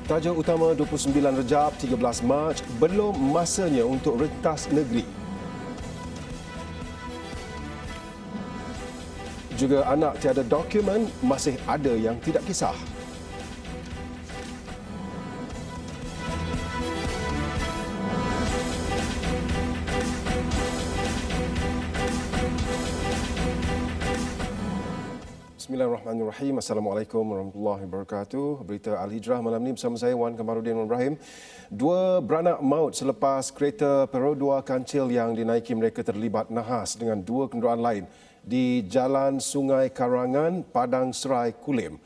Tajuk utama 29 Rejab 13 Mac, belum masanya untuk rentas negeri. Juga anak tiada dokumen, masih ada yang tidak kisah. Bismillahirrahmanirrahim. Assalamualaikum warahmatullahi wabarakatuh. Berita Al-Hijrah malam ini bersama saya Wan Kamaruddin Ibrahim. Dua beranak maut selepas kereta Perodua kancil yang dinaiki mereka terlibat nahas dengan dua kenderaan lain di Jalan Sungai Karangan, Padang Serai, Kulim.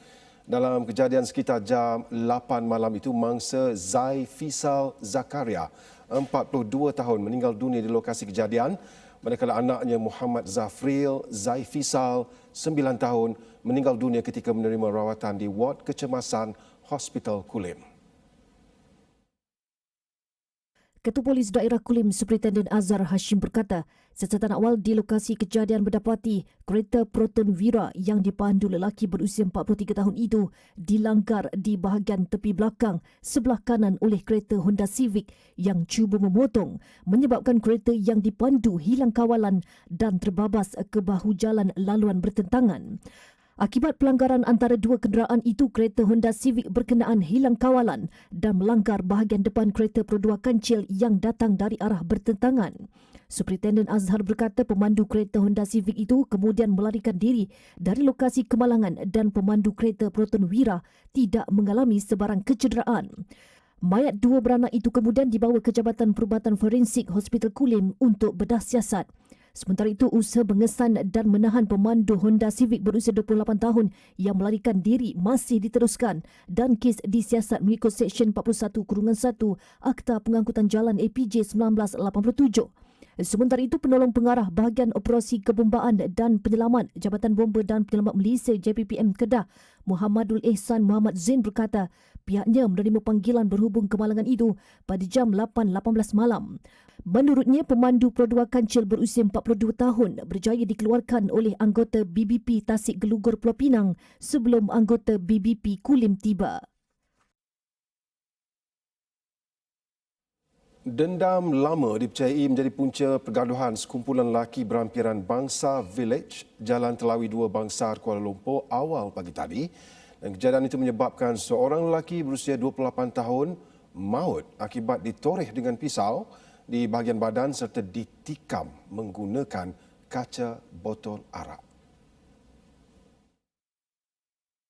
Dalam kejadian sekitar jam 8 malam itu, mangsa Zai Fisal Zakaria, 42 tahun, meninggal dunia di lokasi kejadian, manakala anaknya Muhammad Zafril Zai Fisal, 9 tahun, meninggal dunia ketika menerima rawatan di Ward Kecemasan Hospital Kulim. Ketua Polis Daerah Kulim, Superintendent Azhar Hashim berkata, siasatan awal di lokasi kejadian mendapati kereta Proton Vira yang dipandu lelaki berusia 43 tahun itu dilanggar di bahagian tepi belakang sebelah kanan oleh kereta Honda Civic yang cuba memotong, menyebabkan kereta yang dipandu hilang kawalan dan terbabas ke bahu jalan laluan bertentangan. Akibat pelanggaran antara dua kenderaan itu, kereta Honda Civic berkenaan hilang kawalan dan melanggar bahagian depan kereta Perodua kancil yang datang dari arah bertentangan. Superintendent Azhar berkata pemandu kereta Honda Civic itu kemudian melarikan diri dari lokasi kemalangan dan pemandu kereta Proton Wira tidak mengalami sebarang kecederaan. Mayat dua beranak itu kemudian dibawa ke Jabatan Perubatan Forensik Hospital Kulim untuk bedah siasat. Sementara itu, usaha mengesan dan menahan pemandu Honda Civic berusia 28 tahun yang melarikan diri masih diteruskan dan kes disiasat mengikut Seksyen 41-1 Akta Pengangkutan Jalan APJ 1987. Sementara itu, penolong pengarah bahagian operasi kebombaan dan penyelamat Jabatan Bomba dan Penyelamat Malaysia JPPM Kedah, Muhammadul Ehsan Muhammad Zain berkata pihaknya menerima panggilan berhubung kemalangan itu pada jam 8.18 malam. Menurutnya, pemandu Perodua kancil berusia 42 tahun berjaya dikeluarkan oleh anggota BBP Tasik Gelugur Pulau Pinang sebelum anggota BBP Kulim tiba. Dendam lama dipercayai menjadi punca pergaduhan sekumpulan lelaki berampiran Bangsa Village, Jalan Telawi 2 Bangsar, Kuala Lumpur awal pagi tadi. Dan kejadian itu menyebabkan seorang lelaki berusia 28 tahun maut akibat ditoreh dengan pisau di bahagian badan serta ditikam menggunakan kaca botol arak.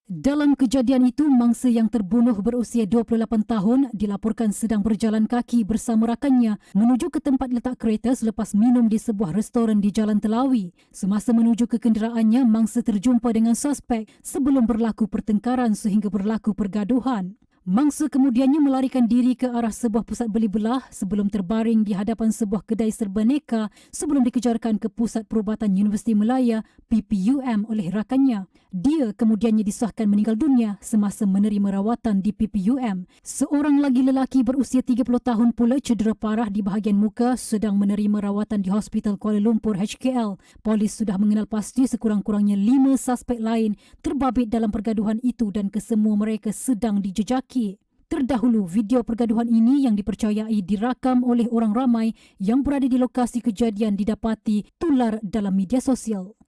Dalam kejadian itu, mangsa yang terbunuh berusia 28 tahun dilaporkan sedang berjalan kaki bersama rakannya menuju ke tempat letak kereta selepas minum di sebuah restoran di Jalan Telawi. Semasa menuju ke kenderaannya, mangsa terjumpa dengan suspek sebelum berlaku pertengkaran sehingga berlaku pergaduhan. Mangsa kemudiannya melarikan diri ke arah sebuah pusat beli belah sebelum terbaring di hadapan sebuah kedai serbaneka sebelum dikejarkan ke Pusat Perubatan Universiti Melaya PPUM oleh rakannya. Dia kemudiannya disahkan meninggal dunia semasa menerima rawatan di PPUM. Seorang lagi lelaki berusia 30 tahun pula cedera parah di bahagian muka sedang menerima rawatan di Hospital Kuala Lumpur HKL. Polis sudah mengenal pasti sekurang-kurangnya 5 suspek lain terbabit dalam pergaduhan itu dan kesemua mereka sedang dijejaki. Terdahulu, video pergaduhan ini yang dipercayai dirakam oleh orang ramai yang berada di lokasi kejadian didapati tular dalam media sosial.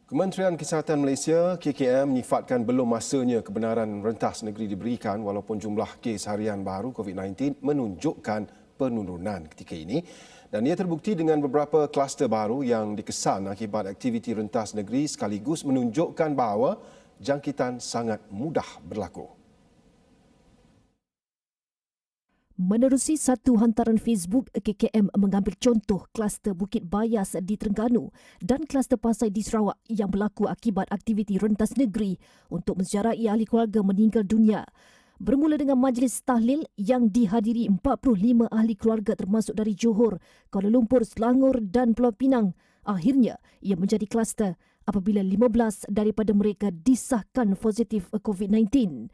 Kementerian Kesihatan Malaysia KKM menyifatkan belum masanya kebenaran rentas negeri diberikan walaupun jumlah kes harian baru COVID-19 menunjukkan penurunan ketika ini. Dan ia terbukti dengan beberapa kluster baru yang dikesan akibat aktiviti rentas negeri sekaligus menunjukkan bahawa jangkitan sangat mudah berlaku. Menerusi satu hantaran Facebook, KKM mengambil contoh kluster Bukit Bayas di Terengganu dan kluster Pasai di Sarawak yang berlaku akibat aktiviti rentas negeri untuk menziarahi ahli keluarga meninggal dunia. Bermula dengan majlis tahlil yang dihadiri 45 ahli keluarga termasuk dari Johor, Kuala Lumpur, Selangor dan Pulau Pinang. Akhirnya, ia menjadi kluster apabila 15 daripada mereka disahkan positif COVID-19.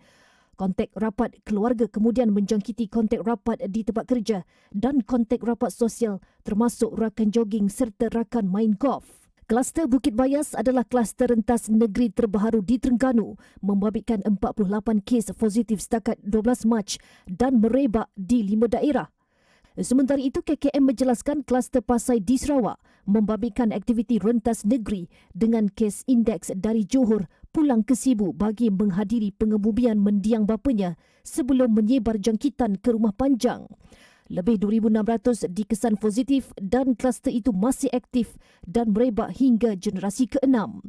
Kontak rapat keluarga kemudian menjangkiti kontak rapat di tempat kerja dan kontak rapat sosial termasuk rakan jogging serta rakan main golf. Kluster Bukit Bayas adalah kluster rentas negeri terbaharu di Terengganu, membabitkan 48 kes positif setakat 12 Mac dan merebak di 5 daerah. Sementara itu, KKM menjelaskan kluster Pasai di Sarawak membabitkan aktiviti rentas negeri dengan kes indeks dari Johor pulang ke Sibu bagi menghadiri pengebumian mendiang bapanya sebelum menyebar jangkitan ke Rumah Panjang. Lebih 2,600 dikesan positif dan kluster itu masih aktif dan merebak hingga generasi ke-6.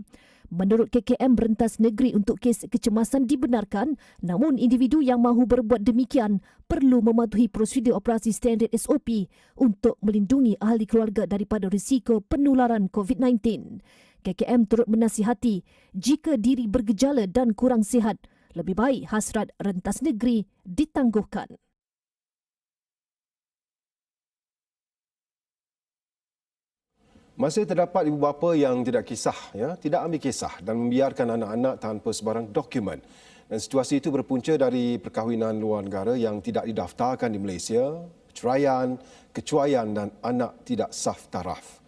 Menurut KKM, rentas negeri untuk kes kecemasan dibenarkan, namun individu yang mahu berbuat demikian perlu mematuhi prosedur operasi standard SOP untuk melindungi ahli keluarga daripada risiko penularan COVID-19. KKM turut menasihati jika diri bergejala dan kurang sihat, lebih baik hasrat rentas negeri ditangguhkan. Masih terdapat ibu bapa yang tidak ambil kisah dan membiarkan anak-anak tanpa sebarang dokumen. Dan situasi itu berpunca dari perkahwinan luar negara yang tidak didaftarkan di Malaysia, perceraian, kecuaian dan anak tidak saf taraf.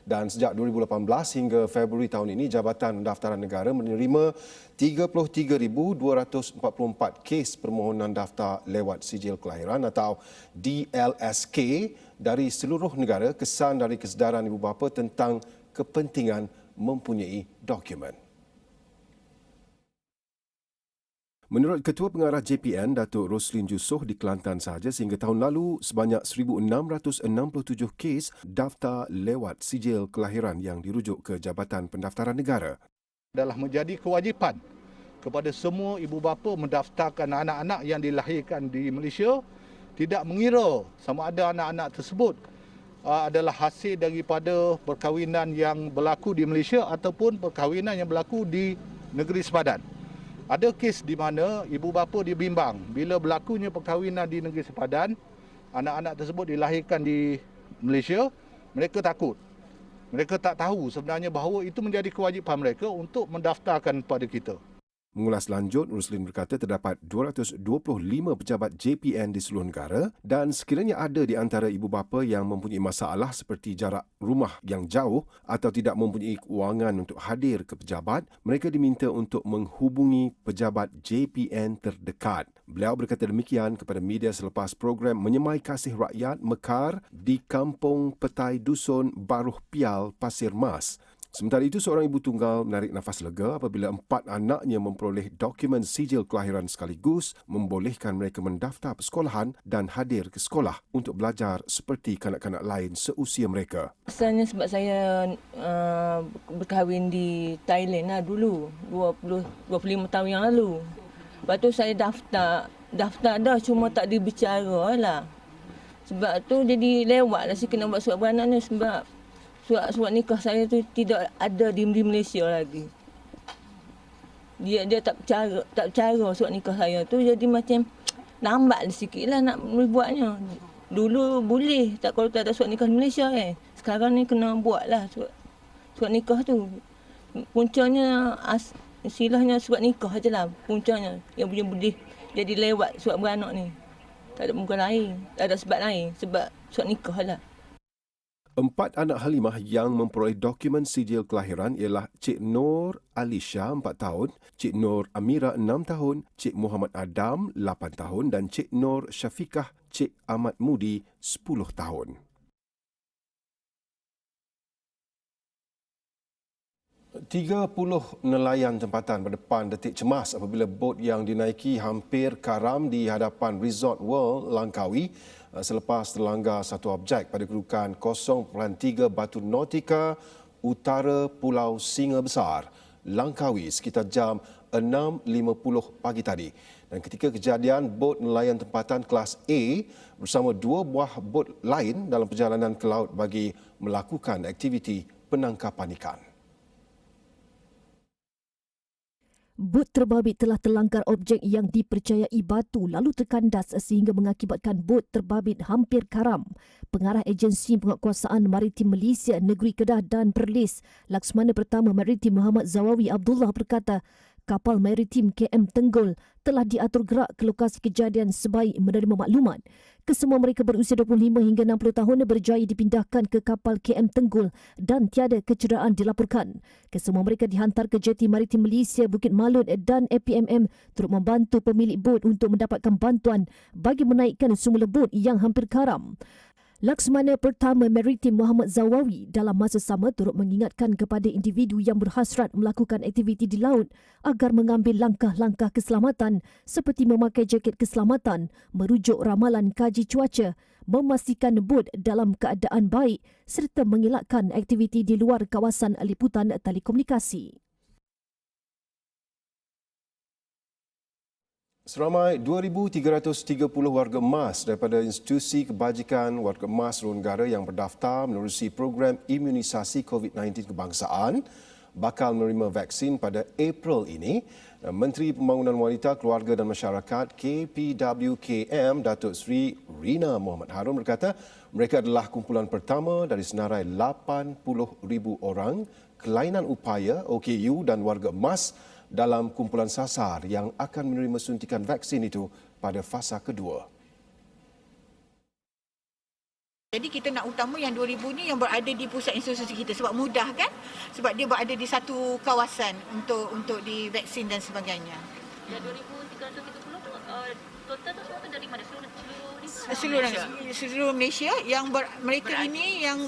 Dan sejak 2018 hingga Februari tahun ini, Jabatan Pendaftaran Negara menerima 33,244 kes permohonan daftar lewat sijil kelahiran atau DLSK dari seluruh negara kesan dari kesedaran ibu bapa tentang kepentingan mempunyai dokumen. Menurut Ketua Pengarah JPN, Datuk Roslin Jusoh, di Kelantan sahaja sehingga tahun lalu sebanyak 1,667 kes daftar lewat sijil kelahiran yang dirujuk ke Jabatan Pendaftaran Negara. Adalah menjadi kewajipan kepada semua ibu bapa mendaftarkan anak-anak yang dilahirkan di Malaysia, tidak mengira sama ada anak-anak tersebut adalah hasil daripada perkahwinan yang berlaku di Malaysia ataupun perkahwinan yang berlaku di negeri sepadan. Ada kes di mana ibu bapa dibimbang bila berlakunya perkahwinan di negeri sepadan, anak-anak tersebut dilahirkan di Malaysia, mereka takut. Mereka tak tahu sebenarnya bahawa itu menjadi kewajipan mereka untuk mendaftarkan kepada kita. Mengulas lanjut, Roslin berkata terdapat 225 pejabat JPN di seluruh negara dan sekiranya ada di antara ibu bapa yang mempunyai masalah seperti jarak rumah yang jauh atau tidak mempunyai kewangan untuk hadir ke pejabat, mereka diminta untuk menghubungi pejabat JPN terdekat. Beliau berkata demikian kepada media selepas program Menyemai Kasih Rakyat Mekar di Kampung Petai Dusun Baruh Pial, Pasir Mas. Sementara itu, seorang ibu tunggal menarik nafas lega apabila 4 anaknya memperoleh dokumen sijil kelahiran sekaligus membolehkan mereka mendaftar persekolahan dan hadir ke sekolah untuk belajar seperti kanak-kanak lain seusia mereka. Asalnya sebab saya berkahwin di Thailand lah dulu, 25 tahun yang lalu. Lepas tu saya daftar dah, cuma tak dibicara lah. Sebab tu jadi lewat lah saya kena buat surat beranak ni sebab surat nikah saya tu tidak ada di Malaysia lagi. Dia tak bercara surat nikah saya tu, jadi macam lambat sikit lah nak buatnya. Dulu boleh tak kalau tak ada surat nikah di Malaysia kan. Sekarang ni kena buat lah surat nikah tu. Puncanya istilahnya surat nikah je lah puncanya yang boleh jadi lewat surat beranak ni. Tak ada muka lain, tak ada sebab lain, sebab surat nikah lah. 4 anak Halimah yang memperoleh dokumen sijil kelahiran ialah Cik Nur Alisha 4 tahun, Cik Nur Amira 6 tahun, Cik Muhammad Adam 8 tahun dan Cik Nur Syafiqah Cik Ahmad Mudi 10 tahun. Puluh nelayan tempatan berdepan detik cemas apabila bot yang dinaiki hampir karam di hadapan Resort World Langkawi selepas terlanggar satu objek pada kedudukan 0.3 Batu Nautika utara Pulau Singa Besar, Langkawi sekitar jam 6.50 pagi tadi. Dan ketika kejadian, bot nelayan tempatan kelas A bersama 2 buah bot lain dalam perjalanan ke laut bagi melakukan aktiviti penangkapan ikan. Bot terbabit telah terlanggar objek yang dipercayai batu lalu terkandas sehingga mengakibatkan bot terbabit hampir karam. Pengarah Agensi Penguatkuasaan Maritim Malaysia Negeri Kedah dan Perlis, Laksamana Pertama Maritim Muhammad Zawawi Abdullah berkata, kapal maritim KM Tenggul telah diatur gerak ke lokasi kejadian sebaik menerima maklumat. Kesemua mereka berusia 25 hingga 60 tahun berjaya dipindahkan ke kapal KM Tenggul dan tiada kecederaan dilaporkan. Kesemua mereka dihantar ke Jeti Maritim Malaysia Bukit Malut dan APMM turut membantu pemilik bot untuk mendapatkan bantuan bagi menaikkan semula bot yang hampir karam. Laksmana Pertama Maritim Muhammad Zawawi dalam masa sama turut mengingatkan kepada individu yang berhasrat melakukan aktiviti di laut agar mengambil langkah-langkah keselamatan seperti memakai jaket keselamatan, merujuk ramalan kaji cuaca, memastikan bot dalam keadaan baik serta mengelakkan aktiviti di luar kawasan liputan telekomunikasi. Seramai 2,330 warga emas daripada institusi kebajikan warga emas seluruh negara yang berdaftar menerusi program imunisasi COVID-19 kebangsaan bakal menerima vaksin pada April ini. Menteri Pembangunan Wanita, Keluarga dan Masyarakat KPWKM Datuk Seri Rina Muhammad Harun berkata mereka adalah kumpulan pertama dari senarai 80,000 orang kelainan upaya OKU dan warga emas dalam kumpulan sasar yang akan menerima suntikan vaksin itu pada fasa kedua. Jadi kita nak utama yang 2,000 ni yang berada di pusat institusi kita sebab mudah kan? Sebab dia berada di satu kawasan untuk divaksin dan sebagainya. Yang 2,330 tu total tu semua tu dari mana? Seluruh Malaysia yang mereka ini yang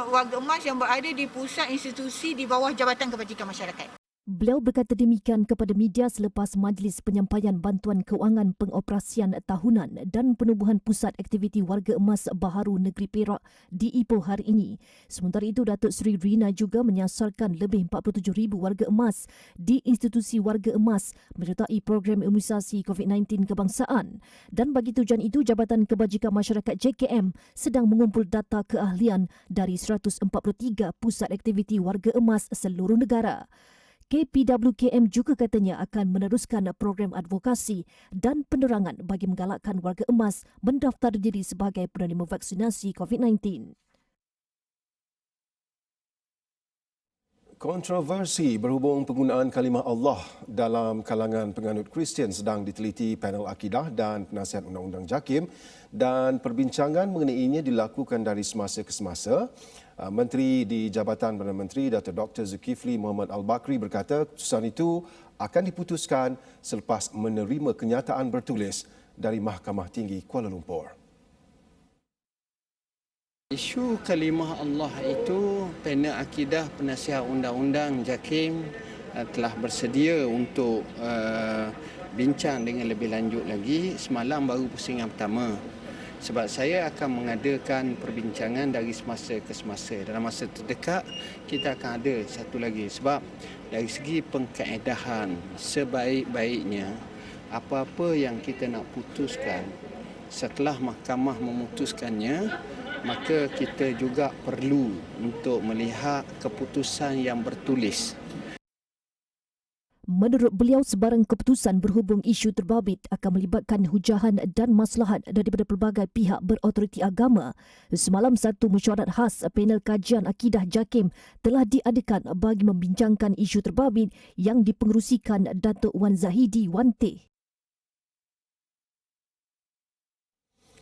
warga emas yang berada di pusat institusi di bawah Jabatan Kebajikan Masyarakat. Beliau berkata demikian kepada media selepas Majlis Penyampaian Bantuan Kewangan Pengoperasian Tahunan dan Penubuhan Pusat Aktiviti Warga Emas Baharu Negeri Perak di Ipoh hari ini. Sementara itu, Datuk Seri Rina juga menyasarkan lebih 47,000 warga emas di institusi warga emas menyertai program imunisasi COVID-19 kebangsaan. Dan bagi tujuan itu, Jabatan Kebajikan Masyarakat JKM sedang mengumpul data keahlian dari 143 pusat aktiviti warga emas seluruh negara. KPWKM juga katanya akan meneruskan program advokasi dan penerangan bagi menggalakkan warga emas mendaftar diri sebagai penerima vaksinasi COVID-19. Kontroversi berhubung penggunaan kalimah Allah dalam kalangan penganut Kristian sedang diteliti panel akidah dan penasihat undang-undang JAKIM dan perbincangan mengenainya dilakukan dari semasa ke semasa. Menteri di Jabatan Perdana Menteri Datuk Dr. Zulkifli Muhammad Al-Bakri berkata keputusan itu akan diputuskan selepas menerima kenyataan bertulis dari Mahkamah Tinggi Kuala Lumpur. Isu kalimah Allah itu panel akidah penasihat undang-undang JAKIM telah bersedia untuk bincang dengan lebih lanjut lagi. Semalam baru pusingan pertama. Sebab saya akan mengadakan perbincangan dari semasa ke semasa. Dalam masa terdekat kita akan ada satu lagi. Sebab dari segi pengkaedahan sebaik-baiknya apa-apa yang kita nak putuskan setelah mahkamah memutuskannya, maka kita juga perlu untuk melihat keputusan yang bertulis. Menurut beliau, sebarang keputusan berhubung isu terbabit akan melibatkan hujahan dan maslahat daripada pelbagai pihak berautoriti agama. Semalam satu mesyuarat khas panel kajian akidah JAKIM telah diadakan bagi membincangkan isu terbabit yang dipengerusikan Datuk Wan Zahidi Wante.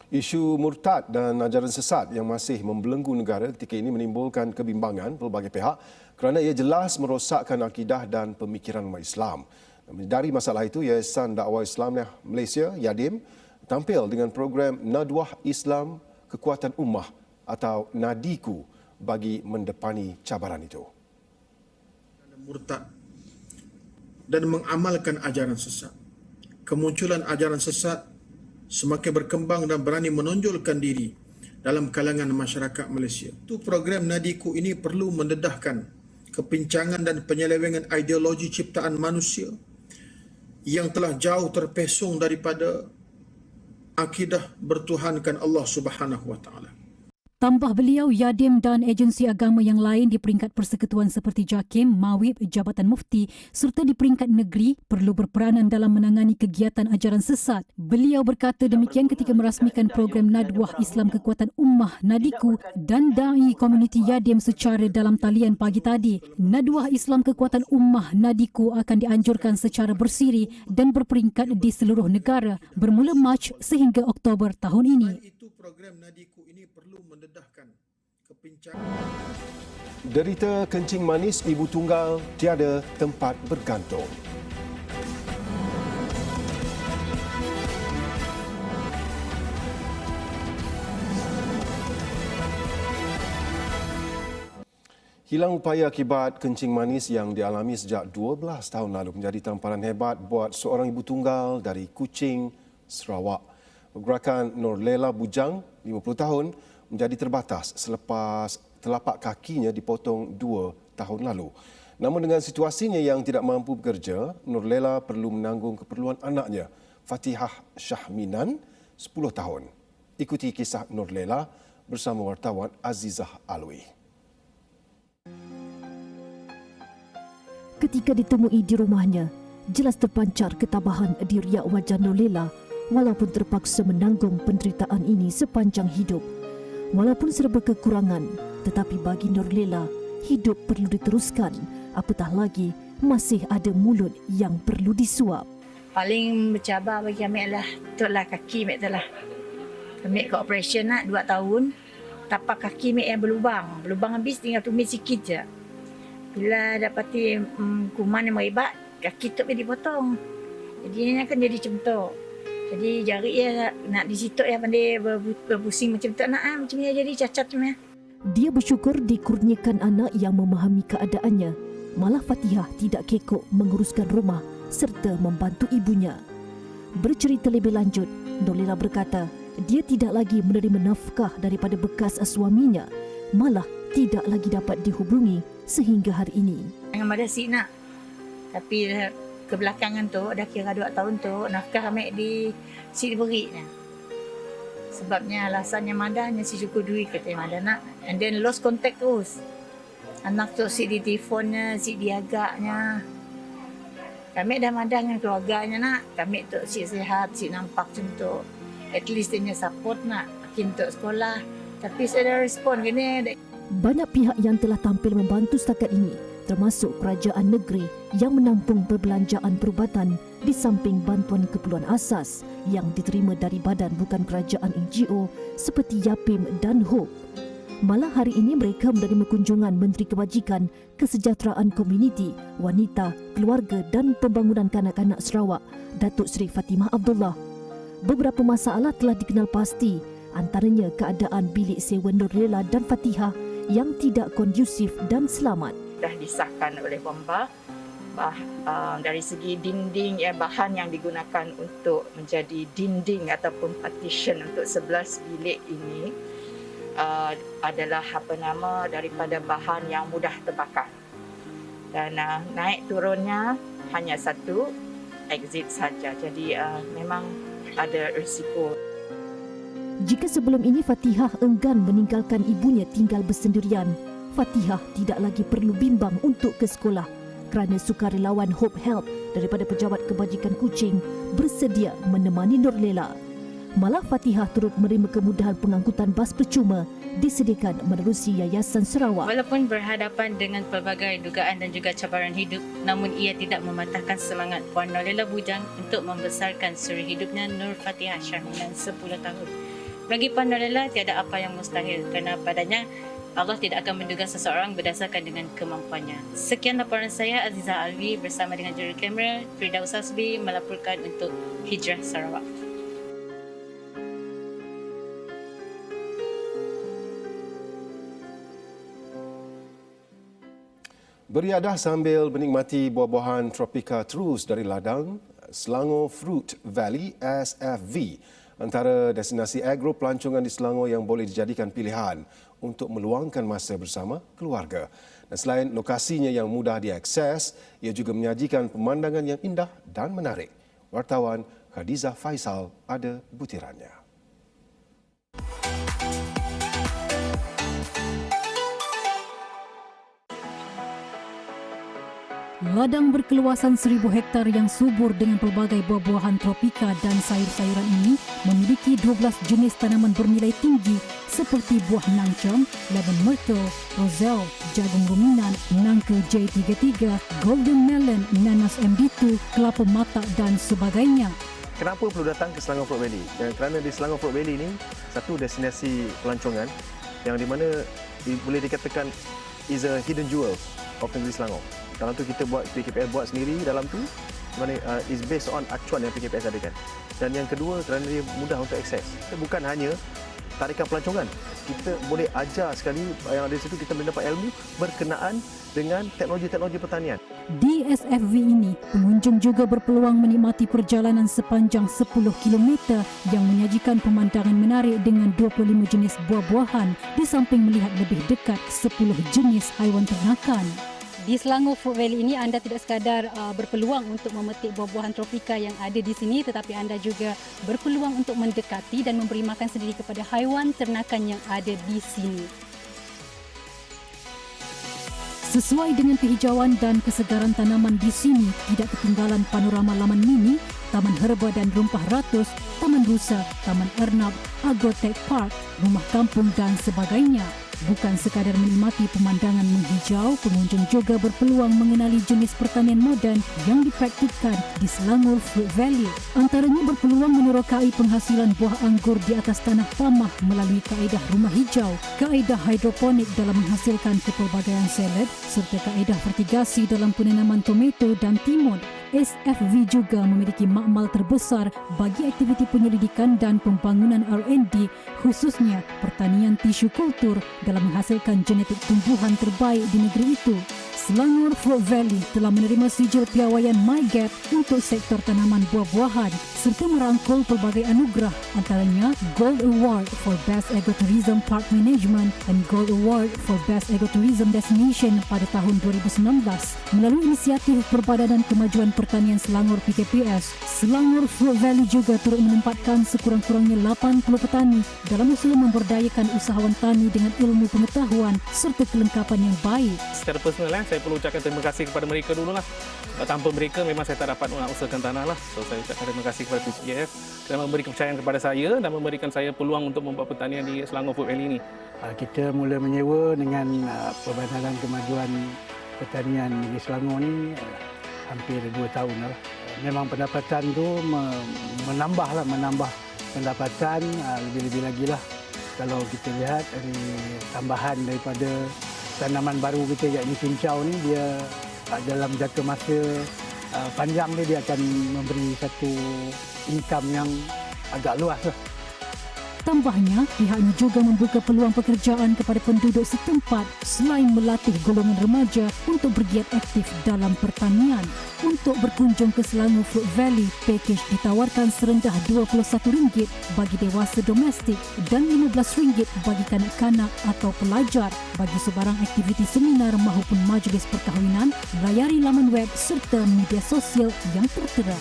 Isu murtad dan ajaran sesat yang masih membelenggu negara ketika ini menimbulkan kebimbangan pelbagai pihak kerana ia jelas merosakkan akidah dan pemikiran umat Islam. Dari masalah itu, Yayasan Dakwah Islam Malaysia, YADIM, tampil dengan program Nadwah Islam Kekuatan Ummah atau NADIKU bagi mendepani cabaran itu. Murtad dan mengamalkan ajaran sesat. Kemunculan ajaran sesat semakin berkembang dan berani menonjolkan diri dalam kalangan masyarakat Malaysia. Itu program NADIKU ini perlu mendedahkan kepincangan dan penyelewengan ideologi ciptaan manusia yang telah jauh terpesong daripada akidah bertuhankan Allah Subhanahu wa taala. Tambah beliau, Yadim dan agensi agama yang lain di peringkat persekutuan seperti JAKIM, Mawib, Jabatan Mufti serta di peringkat negeri perlu berperanan dalam menangani kegiatan ajaran sesat. Beliau berkata demikian ketika merasmikan program Nadwah Islam Kekuatan Ummah Nadiku dan Dai Komuniti Yadim secara dalam talian pagi tadi. Nadwah Islam Kekuatan Ummah Nadiku akan dianjurkan secara bersiri dan berperingkat di seluruh negara bermula Mac sehingga Oktober tahun ini. Itu program Nadiku ini perlu mendedahkan kepincangan. Derita kencing manis ibu tunggal tiada tempat bergantung. Hilang upaya akibat kencing manis yang dialami sejak 12 tahun lalu menjadi tamparan hebat buat seorang ibu tunggal dari Kuching, Sarawak. Pergerakan Norlela Bujang, 50 tahun, menjadi terbatas selepas telapak kakinya dipotong 2 tahun lalu. Namun dengan situasinya yang tidak mampu bekerja, Norlela perlu menanggung keperluan anaknya, Fatihah Syahminan, 10 tahun. Ikuti kisah Norlela bersama wartawan Azizah Alwi. Ketika ditemui di rumahnya, jelas terpancar ketabahan di riak wajah Norlela walaupun terpaksa menanggung penderitaan ini sepanjang hidup. Walaupun serba kekurangan, tetapi bagi Norlela, hidup perlu diteruskan, apatah lagi masih ada mulut yang perlu disuap. Paling bercabar bagi kami adalah tolak kaki mek telah. Kami ke operation nak 2 tahun, tapak kaki mek yang berlubang. Berlubang habis tinggal tumis sikit je. Bila dapati kuman yang meribat, kaki tu dipotong. Jadi ini akan jadi cemtok. Jadi jari ya nak di situ ya pandai berpusing macam tu nak macam ni jadi cacat macam ni. Dia bersyukur dikurniakan anak yang memahami keadaannya. Malah Fatihah tidak kekok menguruskan rumah serta membantu ibunya. Bercerita lebih lanjut, Norlela berkata dia tidak lagi menerima nafkah daripada bekas suaminya. Malah tidak lagi dapat dihubungi sehingga hari ini. Dengan pada si nak. Tapi kebelakangan tu, dah kira 2 tahun tu, nafkah kami di si diberi. Sebabnya alasannya madahnya si cukup duit kata madah nak. And then lost contact terus. Anak tu si di telefonnya, si diagaknya. Kami dah madah dengan keluarganya nak. Kami tu si sihat, si nampak macam tu. At least dia support nak. Makin untuk sekolah. Tapi saya dah respon gini. Banyak pihak yang telah tampil membantu setakat ini, termasuk kerajaan negeri yang menampung perbelanjaan perubatan di samping bantuan keperluan asas yang diterima dari badan bukan kerajaan NGO seperti Yapim dan Hope. Malah hari ini mereka menerima kunjungan Menteri Kebajikan, Kesejahteraan Komuniti, Wanita, Keluarga dan Pembangunan Kanak-kanak Sarawak, Datuk Seri Fatimah Abdullah. Beberapa masalah telah dikenal pasti, antaranya keadaan bilik sewa Norlela dan Fatihah yang tidak kondusif dan selamat. Dah disahkan oleh Wamba dari segi dinding bahan yang digunakan untuk menjadi dinding ataupun partition untuk 11 bilik ini adalah daripada bahan yang mudah terbakar. Dan naik turunnya hanya satu exit saja. Jadi memang ada risiko. Jika sebelum ini Fatihah enggan meninggalkan ibunya tinggal bersendirian, Fatihah tidak lagi perlu bimbang untuk ke sekolah kerana sukarelawan Hope Help daripada Pejabat Kebajikan Kuching bersedia menemani Norlela. Malah Fatihah turut menerima kemudahan pengangkutan bas percuma disediakan menerusi Yayasan Sarawak. Walaupun berhadapan dengan pelbagai dugaan dan juga cabaran hidup, namun ia tidak mematahkan semangat Puan Norlela Bujang untuk membesarkan suri hidupnya Nur Fatihah Syahminan 10 tahun. Bagi Puan Norlela, tiada apa yang mustahil kerana padanya Allah tidak akan menduga seseorang berdasarkan dengan kemampuannya. Sekian laporan saya, Azizah Alwi bersama dengan juru kamera Firdaus Hasbi melaporkan untuk Hijrah Sarawak. Beriadah sambil menikmati buah-buahan tropika terus dari ladang, Selangor Fruit Valley SFV, antara destinasi agro pelancongan di Selangor yang boleh dijadikan pilihan untuk meluangkan masa bersama keluarga. Dan selain lokasinya yang mudah diakses, ia juga menyajikan pemandangan yang indah dan menarik. Wartawan Khadizah Faisal ada butirannya. Ladang berkeluasan 1,000 hektar yang subur dengan pelbagai buah-buahan tropika dan sayur-sayuran ini memiliki 12 jenis tanaman bernilai tinggi seperti buah nangcam, lemon myrtle, roselle, jagung ruminan, nangka J33, golden melon, nanas MD2, kelapa mata dan sebagainya. Kenapa perlu datang ke Selangor Fruit Valley? Kerana di Selangor Fruit Valley ini satu destinasi pelancongan yang di mana boleh dikatakan is a hidden jewel of negeri Selangor. Dalam tu kita buat PKPS buat sendiri dalam tu mana is based on acuan yang PKPS adakan. Dan yang kedua kerana dia mudah untuk akses. Kita bukan hanya tarikan pelancongan. Kita boleh ajar sekali yang ada di situ, kita boleh dapat ilmu berkenaan dengan teknologi-teknologi pertanian. Di SFV ini, pengunjung juga berpeluang menikmati perjalanan sepanjang 10 km yang menyajikan pemandangan menarik dengan 25 jenis buah-buahan di samping melihat lebih dekat 10 jenis haiwan ternakan. Di Selangor Fruit Valley ini anda tidak sekadar berpeluang untuk memetik buah-buahan tropika yang ada di sini, tetapi anda juga berpeluang untuk mendekati dan memberi makan sendiri kepada haiwan ternakan yang ada di sini. Sesuai dengan kehijauan dan kesegaran tanaman di sini, tidak ketinggalan panorama laman mini, Taman Herba dan Rumpah Ratus, Taman Rusa, Taman Ernab, Agrotech Park, Rumah Kampung dan sebagainya. Bukan sekadar menikmati pemandangan menghijau, pengunjung juga berpeluang mengenali jenis pertanian moden yang dipraktikkan di Selangor Fruit Valley. Antaranya berpeluang menerokai penghasilan buah anggur di atas tanah tamah melalui kaedah rumah hijau, kaedah hidroponik dalam menghasilkan kepelbagaian salad, serta kaedah vertigasi dalam penanaman tomato dan timun. SFV juga memiliki makmal terbesar bagi aktiviti penyelidikan dan pembangunan R&D, khususnya pertanian tisu kultur dalam menghasilkan genetik tumbuhan terbaik di negeri itu. Selangor Fruit Valley telah menerima sijil piawaian MyGap untuk sektor tanaman buah-buahan serta merangkul pelbagai anugerah, antaranya Gold Award for Best Agrotourism Park Management dan Gold Award for Best Agrotourism Destination pada tahun 2019. Melalui inisiatif Perbadanan Kemajuan Pertanian Selangor PKPS, Selangor Fruit Valley juga turut menempatkan sekurang-kurangnya 80 petani dalam usaha memberdayakan usahawan tani dengan ilmu pengetahuan serta kelengkapan yang baik. Secara personal, saya perlu ucapkan terima kasih kepada mereka dululah. Tanpa mereka memang saya tak dapat nak usahakan tanah lah. So saya ucapkan terima kasih kepada PCF kerana memberi kepercayaan kepada saya dan memberikan saya peluang untuk membuat pertanian di Selangor Fruit Valley ini. Kita mula menyewa dengan Perbadanan Kemajuan Pertanian di Selangor ni hampir 2 tahun lah. Memang pendapatan tu menambah pendapatan lebih-lebih lagi lah. Kalau kita lihat dari tambahan daripada tanaman baru kita yakni cincau ni, dia dalam jangka masa panjang dia akan memberi satu income yang agak luas lah. Tambahnya, pihaknya juga membuka peluang pekerjaan kepada penduduk setempat selain melatih golongan remaja untuk bergiat aktif dalam pertanian. Untuk berkunjung ke Selangor Fruit Valley, pakej ditawarkan serendah RM21 bagi dewasa domestik dan RM15 bagi kanak-kanak atau pelajar. Bagi sebarang aktiviti seminar maupun majlis perkahwinan, layari laman web serta media sosial yang tertera.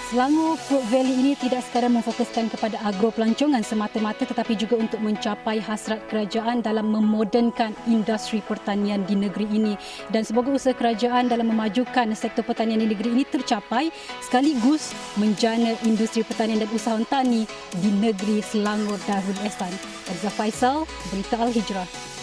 Selangor Fruit Valley ini tidak sekadar memfokuskan kepada agro pelancongan semata-mata tetapi juga untuk mencapai hasrat kerajaan dalam memodernkan industri pertanian di negeri ini. Dan semoga usaha kerajaan dalam memajukan sektor pertanian di negeri ini tercapai sekaligus menjana industri pertanian dan usahawan tani di negeri Selangor Darul Ehsan. Azza Faisal, Berita Al-Hijrah.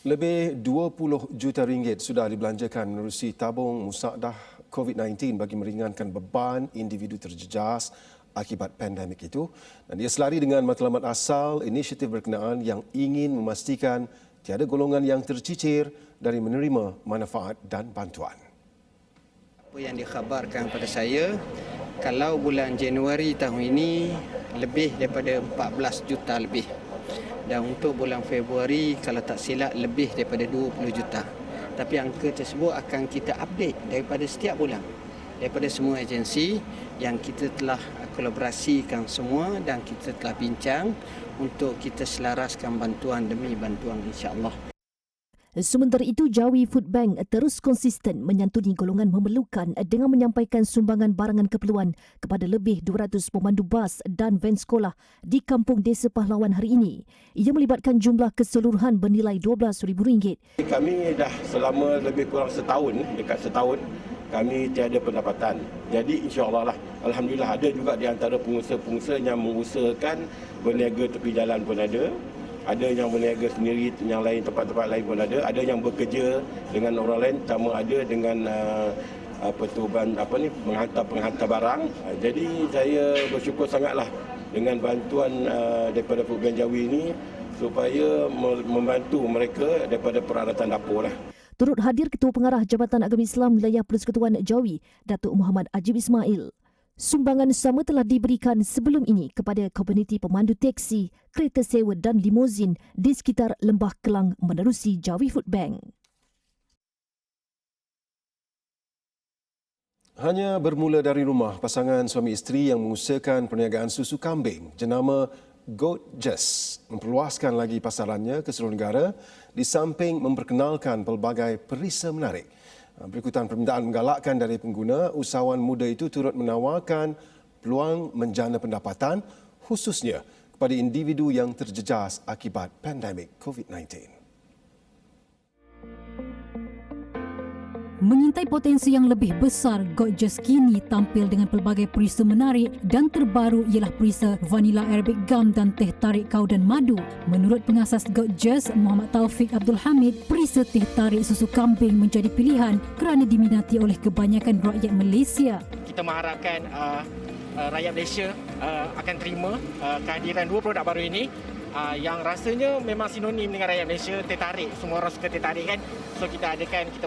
Lebih 20 juta ringgit sudah dibelanjakan menerusi tabung musakdah COVID-19 bagi meringankan beban individu terjejas akibat pandemik itu. Dan dia selari dengan matlamat asal inisiatif berkenaan yang ingin memastikan tiada golongan yang tercicir dari menerima manfaat dan bantuan. Apa yang dikhabarkan kepada saya, kalau bulan Januari tahun ini lebih daripada 14 juta lebih. Dan untuk bulan Februari, kalau tak silap, lebih daripada 20 juta. Tapi angka tersebut akan kita update daripada setiap bulan. Daripada semua agensi yang kita telah kolaborasikan semua dan kita telah bincang untuk kita selaraskan bantuan demi bantuan, insya-Allah. Sementara itu, Jawi Food Bank terus konsisten menyantuni golongan memerlukan dengan menyampaikan sumbangan barangan keperluan kepada lebih 200 pemandu bas dan van sekolah di Kampung Desa Pahlawan hari ini. Ia melibatkan jumlah keseluruhan bernilai RM12,000. Kami dah selama lebih kurang setahun, dekat setahun, kami tiada pendapatan. Jadi insya-Allah lah, alhamdulillah ada juga di antara pengusaha-pengusaha yang mengusahakan berniaga tepi jalan pun ada. Ada yang berniaga sendiri, yang lain tempat-tempat lain pun ada. Ada yang bekerja dengan orang lain, sama ada dengan menghantar barang. Jadi saya bersyukur sangatlah dengan bantuan daripada Food Bank Jawi ini supaya membantu mereka daripada peralatan dapur lah. Turut hadir Ketua Pengarah Jabatan Agama Islam Wilayah Persekutuan Jawi, Datuk Muhammad Ajib Ismail. Sumbangan sama telah diberikan sebelum ini kepada komuniti pemandu teksi, kereta sewa dan limuzin di sekitar Lembah Kelang menerusi Jawi Food Bank. Hanya bermula dari rumah, pasangan suami isteri yang mengusahakan perniagaan susu kambing jenama Goat Just memperluaskan lagi pasarannya ke seluruh negara di samping memperkenalkan pelbagai perisa menarik. Berikutan permintaan menggalakkan dari pengguna, usahawan muda itu turut menawarkan peluang menjana pendapatan khususnya kepada individu yang terjejas akibat pandemik COVID-19. Menyintai potensi yang lebih besar, Goat Just kini tampil dengan pelbagai perisa menarik dan terbaru ialah perisa vanila Arabic gum dan teh tarik kau dan madu. Menurut pengasas Goat Just, Muhammad Taufik Abdul Hamid, perisa teh tarik susu kambing menjadi pilihan kerana diminati oleh kebanyakan rakyat Malaysia. Kita mengharapkan rakyat Malaysia akan terima kehadiran dua produk baru ini. Yang rasanya memang sinonim dengan rakyat Malaysia, teh tarik. Semua orang suka teh tarik kan. So kita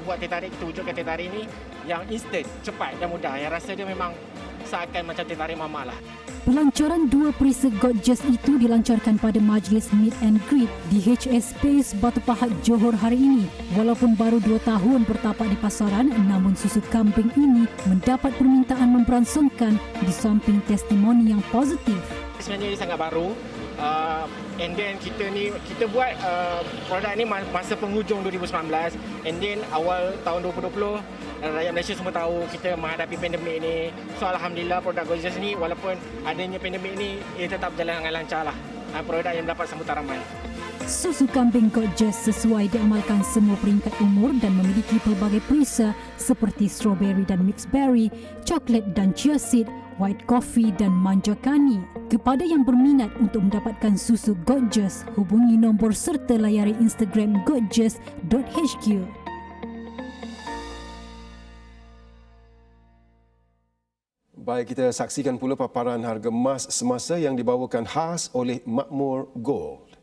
buat teh tarik, kita wujudkan teh tarik ini yang instant, cepat dan mudah. Yang rasa dia memang seakan macam teh tarik mamak lah. Pelancaran dua perisa Goat Just itu dilancarkan pada majlis Meet and Greet di HS Space Batu Pahat, Johor hari ini. Walaupun baru 2 tahun bertapak di pasaran, namun susu kambing ini mendapat permintaan memberansungkan di samping testimoni yang positif. Sebenarnya ini sangat baru. And then kita buat produk ni masa penghujung 2019, and then awal tahun 2020 rakyat Malaysia semua tahu kita menghadapi pandemik ni. So alhamdulillah produk Goat Just ni walaupun adanya pandemik ni, ia tetap berjalan dengan lancar lah. Produk yang mendapat sambutan ramai. Susu kambing Goat Just sesuai diamalkan semua peringkat umur dan memiliki pelbagai perisa seperti strawberry dan mixed berry, coklat dan chia seed, white coffee dan manja kani. Kepada yang berminat untuk mendapatkan susu Goat Just, hubungi nombor serta layari Instagram goatjust.hq. Baik, kita saksikan pula paparan harga emas semasa yang dibawakan khas oleh Makmur Gold.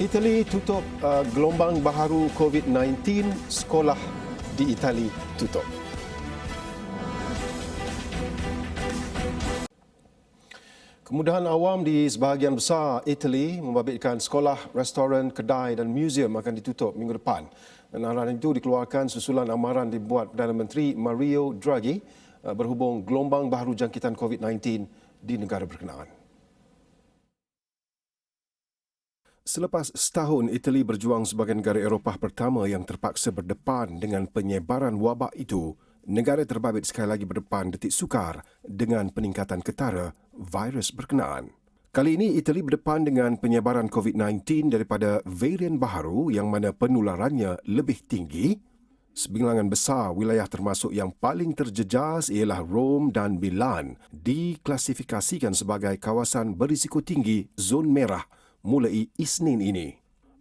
Itali tutup gelombang baharu COVID-19, sekolah di Itali tutup. Kemudahan awam di sebahagian besar Itali membabitkan sekolah, restoran, kedai dan muzium akan ditutup minggu depan. Dan arahan itu dikeluarkan susulan amaran dibuat Perdana Menteri Mario Draghi berhubung gelombang baharu jangkitan COVID-19 di negara berkenaan. Selepas setahun, Itali berjuang sebagai negara Eropah pertama yang terpaksa berdepan dengan penyebaran wabak itu, negara terbabit sekali lagi berdepan detik sukar dengan peningkatan ketara virus berkenaan. Kali ini, Itali berdepan dengan penyebaran COVID-19 daripada varian baharu yang mana penularannya lebih tinggi. Sebilangan besar wilayah termasuk yang paling terjejas ialah Rom dan Milan diklasifikasikan sebagai kawasan berisiko tinggi zon merah mulai Isnin ini.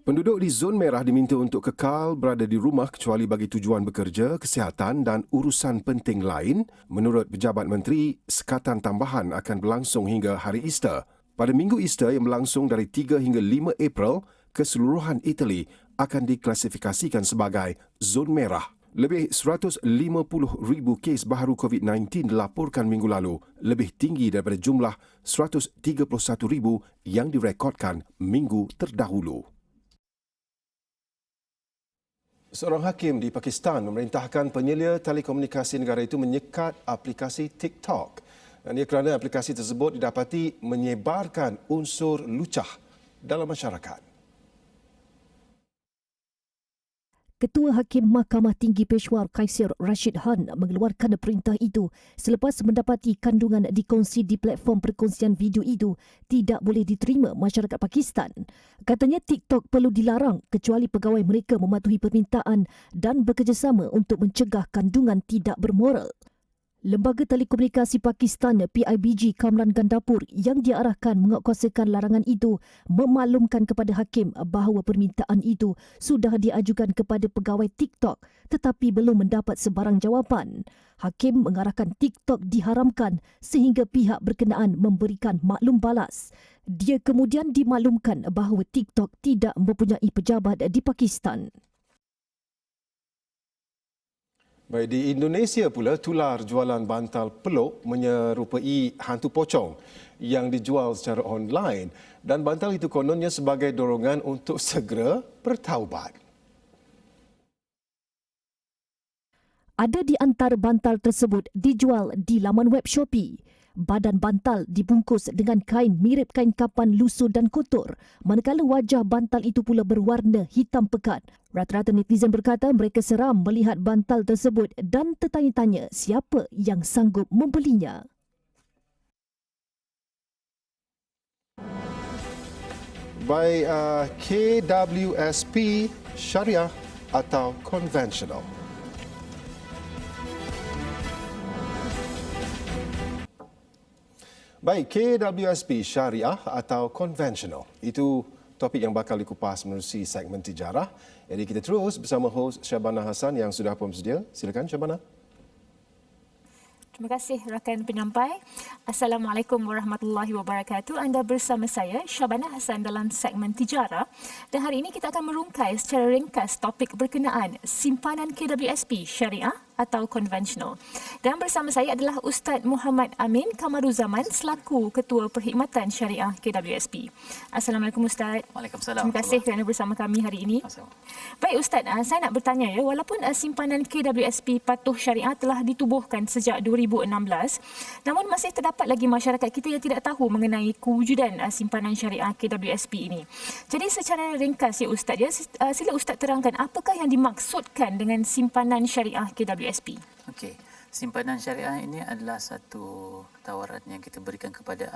Penduduk di zon merah diminta untuk kekal berada di rumah kecuali bagi tujuan bekerja, kesihatan dan urusan penting lain. Menurut pejabat menteri, sekatan tambahan akan berlangsung hingga hari Easter. Pada minggu Easter yang berlangsung dari 3 hingga 5 April, keseluruhan Itali akan diklasifikasikan sebagai zon merah. Lebih 150,000 kes baharu COVID-19 dilaporkan minggu lalu, lebih tinggi daripada jumlah 131,000 yang direkodkan minggu terdahulu. Seorang hakim di Pakistan memerintahkan penyelia telekomunikasi negara itu menyekat aplikasi TikTok. Dan ia kerana aplikasi tersebut didapati menyebarkan unsur lucah dalam masyarakat. Ketua Hakim Mahkamah Tinggi Peshawar Kaisir Rashid Khan mengeluarkan perintah itu selepas mendapati kandungan dikongsi di platform perkongsian video itu tidak boleh diterima masyarakat Pakistan. Katanya TikTok perlu dilarang kecuali pegawai mereka mematuhi permintaan dan bekerjasama untuk mencegah kandungan tidak bermoral. Lembaga Telekomunikasi Pakistan PIBG Kamran Gandapur yang diarahkan menguatkuasakan larangan itu memaklumkan kepada hakim bahawa permintaan itu sudah diajukan kepada pegawai TikTok tetapi belum mendapat sebarang jawapan. Hakim mengarahkan TikTok diharamkan sehingga pihak berkenaan memberikan maklum balas. Dia kemudian dimaklumkan bahawa TikTok tidak mempunyai pejabat di Pakistan. Baik, di Indonesia pula, tular jualan bantal peluk menyerupai hantu pocong yang dijual secara online dan bantal itu kononnya sebagai dorongan untuk segera bertaubat. Ada di antara bantal tersebut dijual di laman web Shopee. Badan bantal dibungkus dengan kain mirip kain kapan lusuh dan kotor, manakala wajah bantal itu pula berwarna hitam pekat. Rata-rata netizen berkata mereka seram melihat bantal tersebut dan tertanya-tanya siapa yang sanggup membelinya. By KWSP Syariah atau konvensional. Baik, KWSP Syariah atau konvensional. Itu topik yang bakal dikupas menerusi segmen Tijarah. Jadi kita terus bersama hos Syabana Hassan yang sudah pun bersedia. Silakan Syabana. Terima kasih rakan penyampai. Assalamualaikum warahmatullahi wabarakatuh. Anda bersama saya Syabana Hassan dalam segmen Tijarah. Dan hari ini kita akan merungkai secara ringkas topik berkenaan simpanan KWSP Syariah atau konvensional. Dan bersama saya adalah Ustaz Muhammad Amin Kamaruzaman selaku Ketua Perkhidmatan Syariah KWSP. Assalamualaikum Ustaz. Waalaikumsalam. Terima kasih kerana bersama kami hari ini. Baik Ustaz, saya nak bertanya ya, walaupun simpanan KWSP patuh syariah telah ditubuhkan sejak 2016, namun masih terdapat lagi masyarakat kita yang tidak tahu mengenai kewujudan simpanan syariah KWSP ini. Jadi secara ringkas ya Ustaz, ya, sila Ustaz terangkan apakah yang dimaksudkan dengan simpanan syariah KWSP? Okey, simpanan syariah ini adalah satu tawaran yang kita berikan kepada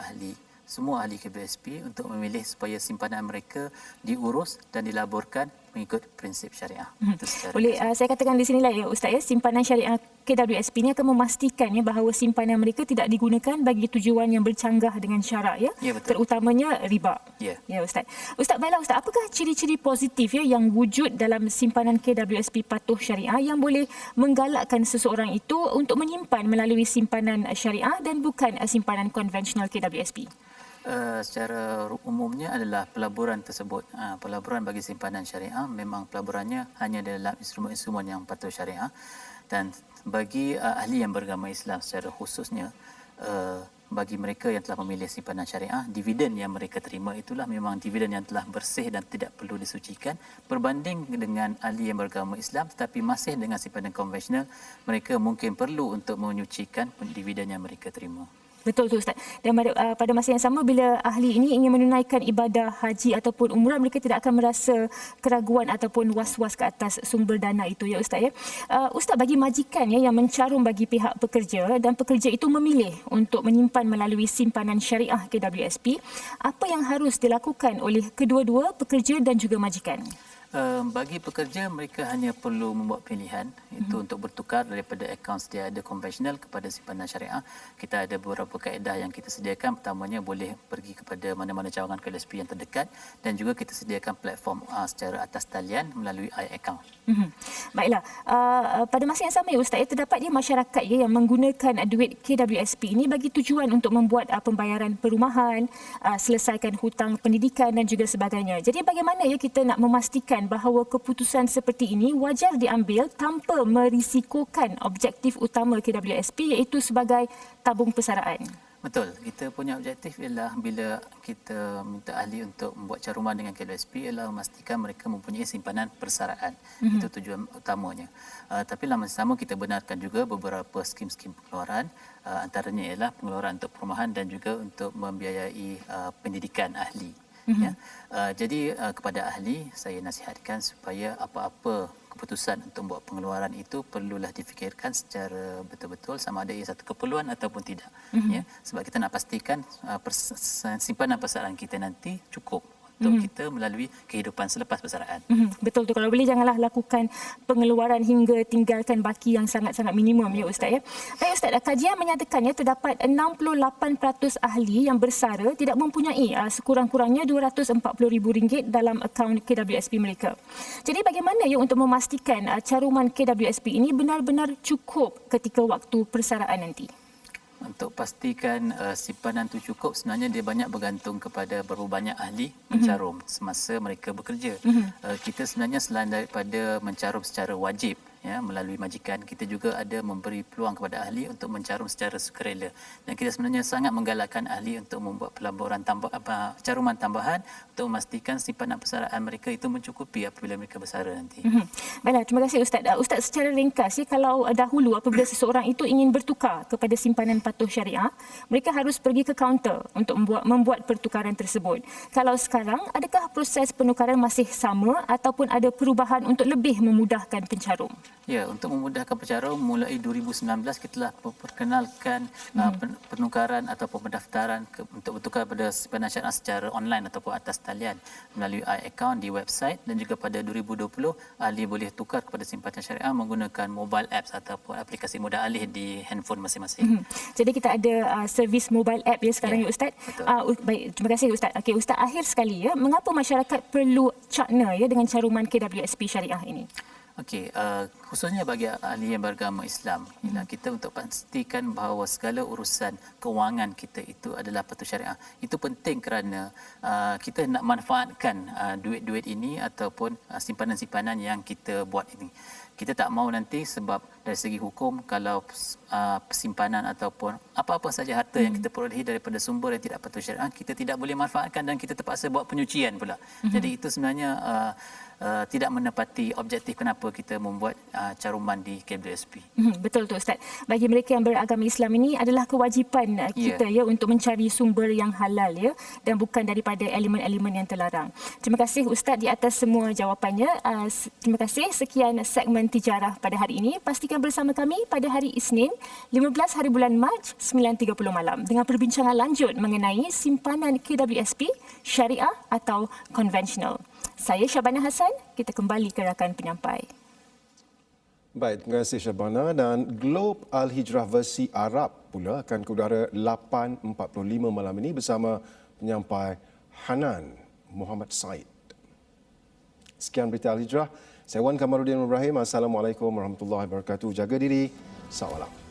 semua ahli KWSP untuk memilih supaya simpanan mereka diurus dan dilaburkan mengikut prinsip syariah. Boleh saya katakan di sinilah ya Ustaz ya, simpanan syariah KWSP ini akan memastikan ya bahawa simpanan mereka tidak digunakan bagi tujuan yang bercanggah dengan syarak ya, terutamanya riba. Ya Ustaz. Ustaz, baiklah Ustaz, apakah ciri-ciri positif ya yang wujud dalam simpanan KWSP patuh syariah yang boleh menggalakkan seseorang itu untuk menyimpan melalui simpanan syariah dan bukan simpanan konvensional KWSP? Secara umumnya adalah pelaburan tersebut. Pelaburan bagi simpanan syariah memang pelaburannya hanya dalam instrumen-instrumen yang patuh syariah, dan bagi ahli yang beragama Islam secara khususnya, bagi mereka yang telah memilih simpanan syariah, dividen yang mereka terima itulah memang dividen yang telah bersih dan tidak perlu disucikan, berbanding dengan ahli yang beragama Islam tetapi masih dengan simpanan konvensional, mereka mungkin perlu untuk menyucikan dividen yang mereka terima. Betul tu Ustaz. Dan pada masa yang sama bila ahli ini ingin menunaikan ibadah haji ataupun umrah, mereka tidak akan merasa keraguan ataupun was-was ke atas sumber dana itu ya Ustaz ya. Ustaz, bagi majikan ya yang mencarum bagi pihak pekerja dan pekerja itu memilih untuk menyimpan melalui simpanan syariah KWSP, apa yang harus dilakukan oleh kedua-dua pekerja dan juga majikan? Bagi pekerja, mereka hanya perlu membuat pilihan itu untuk bertukar daripada akaun sedia ada konvensional kepada simpanan syariah. Kita ada beberapa kaedah yang kita sediakan. Pertamanya, boleh pergi kepada mana-mana cawangan KWSP yang terdekat, dan juga kita sediakan platform secara atas talian melalui iAccount. Baiklah, pada masa yang sama ya Ustaz, terdapat dia masyarakat ya yang menggunakan duit KWSP ini bagi tujuan untuk membuat pembayaran perumahan, selesaikan hutang pendidikan dan juga sebagainya. Jadi bagaimana ya kita nak memastikan memastikan bahawa keputusan seperti ini wajar diambil tanpa merisikokan objektif utama KWSP iaitu sebagai tabung persaraan? Betul. Kita punya objektif ialah bila kita minta ahli untuk membuat caruman dengan KWSP ialah memastikan mereka mempunyai simpanan persaraan. Itu tujuan utamanya. Tapi dalam masa sama kita benarkan juga beberapa skim-skim pengeluaran, antaranya ialah pengeluaran untuk perumahan dan juga untuk membiayai pendidikan ahli. Ya. Jadi kepada ahli saya nasihatkan supaya apa-apa keputusan untuk membuat pengeluaran itu perlulah difikirkan secara betul-betul sama ada ia satu keperluan ataupun tidak. Ya, sebab kita nak pastikan simpanan persaraan kita nanti cukup untuk kita melalui kehidupan selepas persaraan. Betul tu, kalau boleh janganlah lakukan pengeluaran hingga tinggalkan baki yang sangat-sangat minimum ya Ustaz ya. Baik Ustaz, kajian menyatakan ya terdapat 68% ahli yang bersara tidak mempunyai sekurang-kurangnya RM240,000 dalam akaun KWSP mereka. Jadi bagaimana ya untuk memastikan caruman KWSP ini benar-benar cukup ketika waktu persaraan nanti? Untuk pastikan simpanan itu cukup, sebenarnya dia banyak bergantung kepada berapa banyak ahli mencarum semasa mereka bekerja. Kita sebenarnya selain daripada mencarum secara wajib ya melalui majikan, kita juga ada memberi peluang kepada ahli untuk mencarum secara sukarela. Dan kita sebenarnya sangat menggalakkan ahli untuk membuat pelaburan caruman tambahan untuk memastikan simpanan persaraan mereka itu mencukupi apabila mereka bersara nanti. Baiklah, terima kasih Ustaz. Ustaz, secara ringkas, kalau dahulu apabila seseorang itu ingin bertukar kepada simpanan patuh syariah, mereka harus pergi ke kaunter untuk membuat pertukaran tersebut. Kalau sekarang, adakah proses penukaran masih sama ataupun ada perubahan untuk lebih memudahkan pencarum? Ya, untuk memudahkan pencarum, mulai 2019 kita telah memperkenalkan penukaran ataupun pendaftaran untuk bertukar pada simpanan syariah secara online ataupun atas talian melalui iAccount di website, dan juga pada 2020 ahli boleh tukar kepada simpanan syariah menggunakan mobile apps ataupun aplikasi mudah alih di handphone masing-masing. Jadi kita ada servis mobile app ya sekarang ya Ustaz. Baik, terima kasih Ustaz. Okey Ustaz, akhir sekali ya, mengapa masyarakat perlu cakna ya dengan caruman KWSP syariah ini? Okey, khususnya bagi ahli yang beragama Islam, kita untuk pastikan bahawa segala urusan kewangan kita itu adalah patuh syariah. Itu penting kerana kita nak manfaatkan duit-duit ini ataupun simpanan-simpanan yang kita buat ini. Kita tak mahu nanti sebab dari segi hukum, kalau simpanan ataupun apa-apa saja harta yang kita perolehi daripada sumber yang tidak patuh syariah, kita tidak boleh manfaatkan dan kita terpaksa buat penyucian pula. Jadi itu sebenarnya tidak menepati objektif kenapa kita membuat caruman di KWSP. Betul tu Ustaz. Bagi mereka yang beragama Islam ini adalah kewajipan kita ya untuk mencari sumber yang halal ya, dan bukan daripada elemen-elemen yang terlarang. Terima kasih Ustaz di atas semua jawapannya. Terima kasih. Sekian segmen Tijarah pada hari ini. Pastikan bersama kami pada hari Isnin 15 hari bulan Mac 9.30 malam dengan perbincangan lanjut mengenai simpanan KWSP syariah atau konvensional. Saya Syabana Hassan, kita kembali ke rakan penyampai. Baik, terima kasih Syabana. Dan Globe Al-Hijrah versi Arab pula akan ke udara 8.45 malam ini bersama penyampai Hanan Muhammad Said. Sekian berita Al-Hijrah. Saya Wan Kamaruddin Ibrahim. Assalamualaikum warahmatullahi wabarakatuh. Jaga diri. Salam.